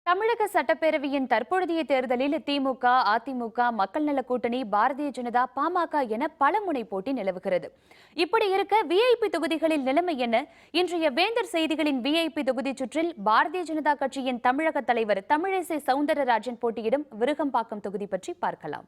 தமிழக சட்டப்பேரவையின் தற்பொழுதைய தேர்தலில் திமுக, அதிமுக, மக்கள் நல கூட்டணி, பாரதிய ஜனதா, பாமக என பல முனை போட்டி நிலவுகிறது. இப்படி இருக்க விஐபி தொகுதிகளில் நிலைமை என்ன? இன்றைய வேந்தர் செய்திகளின் விஐபி தொகுதி சுற்றில் பாரதிய ஜனதா கட்சியின் தமிழக தலைவர் தமிழிசை சவுந்தரராஜன் போட்டியிடும் விருகம்பாக்கம் தொகுதி பற்றி பார்க்கலாம்.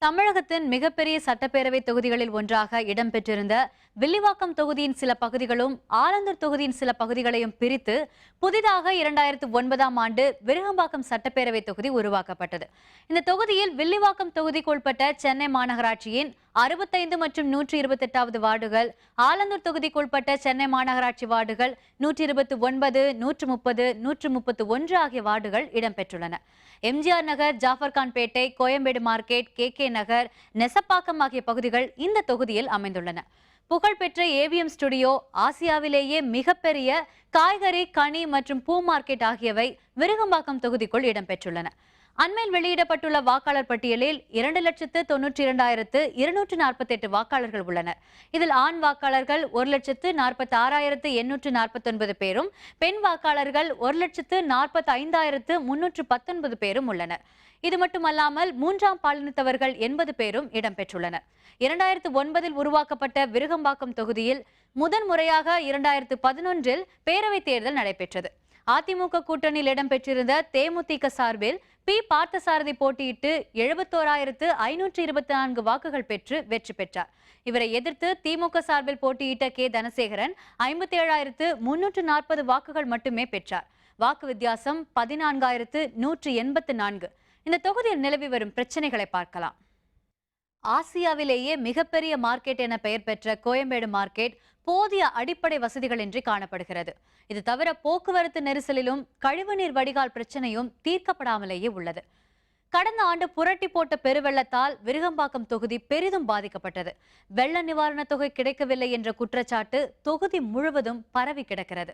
தமிழகத்தின் மிகப்பெரிய சட்டப்பேரவை தொகுதிகளில் ஒன்றாக இடம்பெற்றிருந்த வில்லிவாக்கம் தொகுதியின் சில பகுதிகளும் ஆலந்தூர் தொகுதியின் சில பகுதிகளையும் பிரித்து புதிதாக 2009ஆம் ஆண்டு விருகம்பாக்கம் சட்டப்பேரவை தொகுதி உருவாக்கப்பட்டது. இந்த தொகுதியில் வில்லிவாக்கம் தொகுதிக்கு உட்பட்ட சென்னை மாநகராட்சியின் 65 மற்றும் 128வது வார்டுகள், ஆலந்தூர் தொகுதிக்கு உட்பட்ட சென்னை மாநகராட்சி வார்டுகள் 129, 130, 131 ஆகிய வார்டுகள் இடம்பெற்றுள்ளன. எம்ஜிஆர் நகர், ஜாஃபர்கான்பேட்டை, கோயம்பேடு மார்க்கெட், கே நகர், நெசப்பாக்கம் ஆகிய பகுதிகள் இந்த தொகுதியில் அமைந்துள்ளன. புகழ்பெற்ற ஏவிஎம் ஸ்டுடியோ, ஆசியாவிலேயே மிகப்பெரிய காய்கறி, கனி மற்றும் பூ மார்க்கெட் ஆகியவை விருகம்பாக்கம் தொகுதிக்குள் இடம்பெற்றுள்ளன. அண்மையில் வெளியிடப்பட்டுள்ள வாக்காளர் பட்டியலில் 2,92,248 வாக்காளர்கள் உள்ளனர். இதில் ஆண் வாக்காளர்கள் 1,46,849 பேரும், பெண் வாக்காளர்கள் 1,45,319 பேரும் உள்ளனர். இது மட்டுமல்லாமல் மூன்றாம் பாலினத்தவர்கள் 80 பேரும் இடம்பெற்றுள்ளனர். 2009இல் உருவாக்கப்பட்ட விருகம்பாக்கம் தொகுதியில் முதன்முறையாக 2011இல் பேரவைத் தேர்தல் நடைபெற்றது. அதிமுக கூட்டணியில் இடம்பெற்றிருந்த தேமுதிக சார்பில் பி பார்த்தசாரதி போட்டியிட்டு 71,524 வாக்குகள் பெற்று வெற்றி பெற்றார். இவரை எதிர்த்து திமுக சார்பில் போட்டியிட்ட கே தனசேகரன் 57,340 வாக்குகள் மட்டுமே பெற்றார். வாக்கு வித்தியாசம் 14,184. இந்த தொகுதியில் நிலவி வரும் பிரச்சனைகளை பார்க்கலாம். ஆசியாவிலேயே மிகப்பெரிய மார்க்கெட் என பெயர் பெற்ற கோயம்பேடு மார்க்கெட் போதிய அடிப்படை வசதிகளின்றி காணப்படுகிறது. இது தவிர போக்குவரத்து நெரிசலிலும் கழிவுநீர் வடிகால் பிரச்சனையும் தீர்க்கப்படாமலேயே உள்ளது. கடந்த ஆண்டு புரட்டி போட்ட பெருவெள்ளத்தால் விருகம்பாக்கம் தொகுதி பெரிதும் பாதிக்கப்பட்டது. வெள்ள நிவாரணத் தொகை கிடைக்கவில்லை என்ற குற்றச்சாட்டு தொகுதி முழுவதும் பரவி கிடக்கிறது.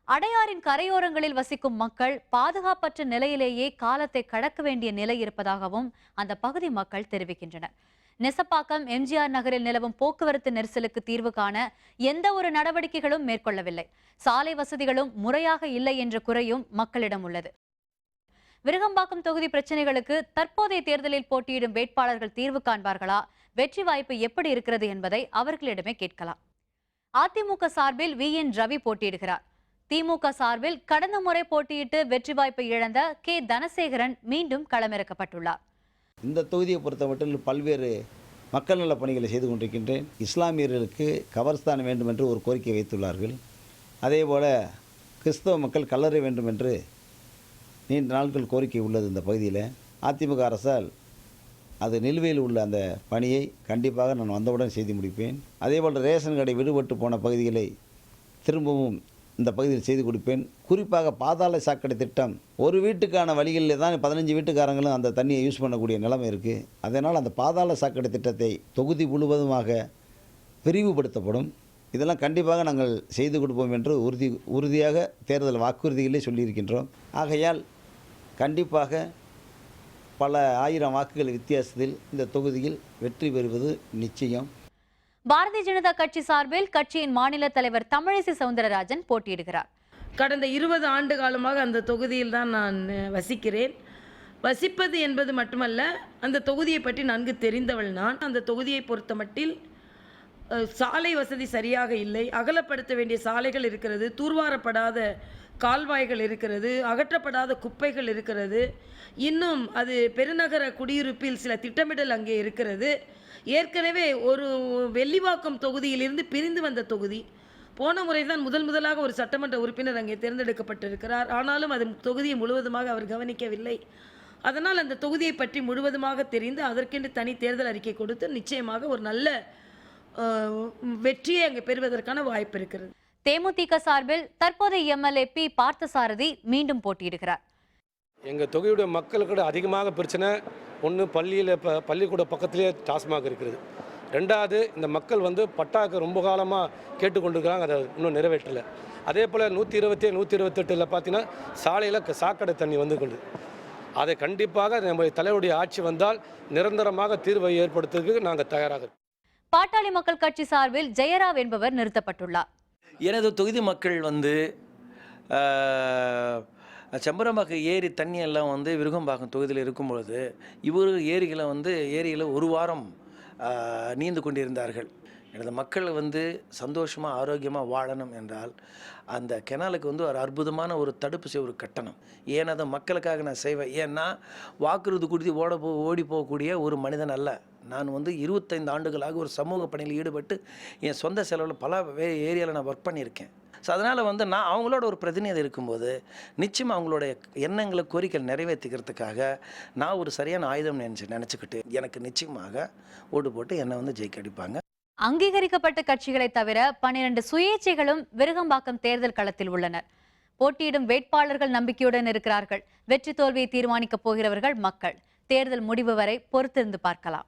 அடையாறின் கரையோரங்களில் வசிக்கும் மக்கள் பாதுகாப்பற்ற நிலையிலேயே காலத்தை கடக்க வேண்டிய நிலை இருப்பதாகவும் அந்த பகுதி மக்கள் தெரிவிக்கின்றனர். நெசப்பாக்கம், எம்ஜிஆர் நகரில் நிலவும் போக்குவரத்து நெரிசலுக்கு தீர்வு காண எந்த ஒரு நடவடிக்கைகளும் மேற்கொள்ளவில்லை. சாலை வசதிகளும் முறையாக இல்லை என்ற குறையும் மக்களிடம் உள்ளது. விருகம்பாக்கம் தொகுதி பிரச்சனைகளுக்கு தற்போதைய தேர்தலில் போட்டியிடும் வேட்பாளர்கள் தீர்வு காண்பார்களா? வெற்றி வாய்ப்பு எப்படி இருக்கிறது என்பதை அவர்களிடமே கேட்கலாம். அதிமுக சார்பில் VN ரவி போட்டியிடுகிறார். திமுக சார்பில் கடந்த முறை போட்டியிட்டு வெற்றி வாய்ப்பை இழந்த கே தனசேகரன் மீண்டும் களமிறக்கப்பட்டுள்ளார். இந்த தொகுதியை பொறுத்தமட்டில் பல்வேறு மக்கள் நல பணிகளை செய்து கொண்டிருக்கின்றேன். இஸ்லாமியர்களுக்கு கபர்ஸ்தான் வேண்டும் என்று ஒரு கோரிக்கை வைத்துள்ளார்கள். அதேபோல் கிறிஸ்தவ மக்கள் கல்லறை வேண்டும் என்று நீண்ட நாட்கள் கோரிக்கை உள்ளது. இந்த பகுதியில் அதிமுக அரசால் அது நிலுவையில் உள்ள அந்த பணியை கண்டிப்பாக நான் வந்தவுடன் செய்து முடிப்பேன். அதேபோல் ரேஷன் கடை விடுபட்டு போன பகுதிகளை திரும்பவும் இந்த பகுதியில் செய்து கொடுப்பேன். குறிப்பாக பாதாள சாக்கடை திட்டம், ஒரு வீட்டுக்கான வழிகளில் தான் 15 வீட்டுக்காரங்களும் அந்த தண்ணியை யூஸ் பண்ணக்கூடிய நிலைமை இருக்குது. அதனால் அந்த பாதாள சாக்கடை திட்டத்தை தொகுதி முழுவதுமாக விரிவுபடுத்தப்படும். இதெல்லாம் கண்டிப்பாக நாங்கள் செய்து கொடுப்போம் என்று உறுதியாக தேர்தல் வாக்குறுதிகளே சொல்லியிருக்கின்றோம். ஆகையால் கண்டிப்பாக பல ஆயிரம் வாக்குகள் வித்தியாசத்தில் இந்த தொகுதியில் வெற்றி பெறுவது நிச்சயம். பாரதிய ஜனதா கட்சி சார்பில் கட்சியின் மாநில தலைவர் தமிழிசை சவுந்தரராஜன் போட்டியிடுகிறார். கடந்த 20 ஆண்டு காலமாக அந்த தொகுதியில் தான் நான் வசிக்கிறேன். வசிப்பது என்பது மட்டுமல்ல, அந்த தொகுதியை பற்றி நன்கு தெரிந்தவள் நான். அந்த தொகுதியை பொறுத்த மட்டில் சாலை வசதி சரியாக இல்லை, அகலப்படுத்த வேண்டிய சாலைகள் இருக்கிறது, தூர்வாரப்படாத கால்வாய்கள் இருக்கிறது, அகற்றப்படாத குப்பைகள் இருக்கிறது. இன்னும் அது பெருநகர குடியிருப்பில் சில திட்டமிடல் அங்கே இருக்கிறது. ஏற்கனவே ஒரு வெள்ளிவாக்கம் தொகுதியிலிருந்து பிரிந்து வந்த தொகுதி. போன முறை தான் முதலாக ஒரு சட்டமன்ற உறுப்பினர் அங்கே தேர்ந்தெடுக்கப்பட்டிருக்கிறார். ஆனாலும் அது தொகுதியை முழுவதுமாக அவர் கவனிக்கவில்லை. அதனால் அந்த தொகுதியை பற்றி முழுவதுமாக தெரிந்து அதற்கென்று தனி தேர்தல் அறிக்கை கொடுத்து நிச்சயமாக ஒரு நல்ல வெற்றியை அங்கே பெறுவதற்கான வாய்ப்பு இருக்கிறது. தேமுதிக சார்பில் தற்போதைய MLA பி பார்த்தசாரதி மீண்டும் போட்டியிடுகிறார். எங்கள் தொகுதியுடைய மக்களுக்கு அதிகமாக பிரச்சனை ஒன்று, பள்ளிக்கூட பக்கத்திலே டாஸ்மாக் இருக்கிறது. ரெண்டாவது இந்த மக்கள் வந்து பட்டாக்கு ரொம்ப காலமாக கேட்டுக்கொண்டிருக்கிறாங்க, அதை இன்னும் நிறைவேற்றலை. அதே போல் 127, 128 பார்த்தீங்கன்னா சாலையில் சாக்கடை தண்ணி வந்து கொண்டு, அதை கண்டிப்பாக நம்ம தலைவருடைய ஆட்சி வந்தால் நிரந்தரமாக தீர்வை ஏற்படுத்துவதற்கு நாங்கள் தயாராக. பாட்டாளி மக்கள் கட்சி சார்பில் ஜெயராவ் என்பவர் நிறுத்தப்பட்டுள்ளார். எனது தொகுதி மக்கள் வந்து செம்பரம்பாக்கம் ஏரி தண்ணியெல்லாம் வந்து விருகம்பாக்கம் தொகுதியில் இருக்கும் பொழுது இவர் ஏரியில் ஒரு வாரம் நீந்து கொண்டிருந்தார்கள். எனது மக்கள் வந்து சந்தோஷமாக ஆரோக்கியமாக வாழணும் என்றால் அந்த கெனாலுக்கு வந்து ஒரு அற்புதமான ஒரு தடுப்பு செய்ய ஒரு கட்டணம். ஏன்னா அதை மக்களுக்காக நான் செய்வேன். ஏன்னா வாக்குறுதி கொடுத்து ஓடி போகக்கூடிய ஒரு மனிதன் அல்ல. நான் வந்து 25 ஆண்டுகளாக ஒரு சமூக பணியில் ஈடுபட்டு என் சொந்த செலவில் பல ஏரியாவில் நான் ஒர்க் பண்ணியிருக்கேன். ஸோ அதனால் வந்து நான் அவங்களோட ஒரு பிரதிநிதி இருக்கும்போது நிச்சயமாக அவங்களுடைய எண்ணங்களை கோரிக்கை நிறைவேற்றிக்கிறதுக்காக நான் ஒரு சரியான ஆயுதம் நினச்சிக்கிட்டு எனக்கு நிச்சயமாக ஓட்டு போட்டு என்னை வந்து ஜெயிக்க அடிப்பாங்க. அங்கீகரிக்கப்பட்ட கட்சிகளை தவிர 12 சுயேட்சைகளும் விருகம்பாக்கம் தேர்தல் களத்தில் உள்ளனர். போட்டியிடும் வேட்பாளர்கள் நம்பிக்கையுடன் இருக்கிறார்கள். வெற்றி தோல்வியை தீர்மானிக்கப் போகிறவர்கள் மக்கள். தேர்தல் முடிவு வரை பொறுத்திருந்து பார்க்கலாம்.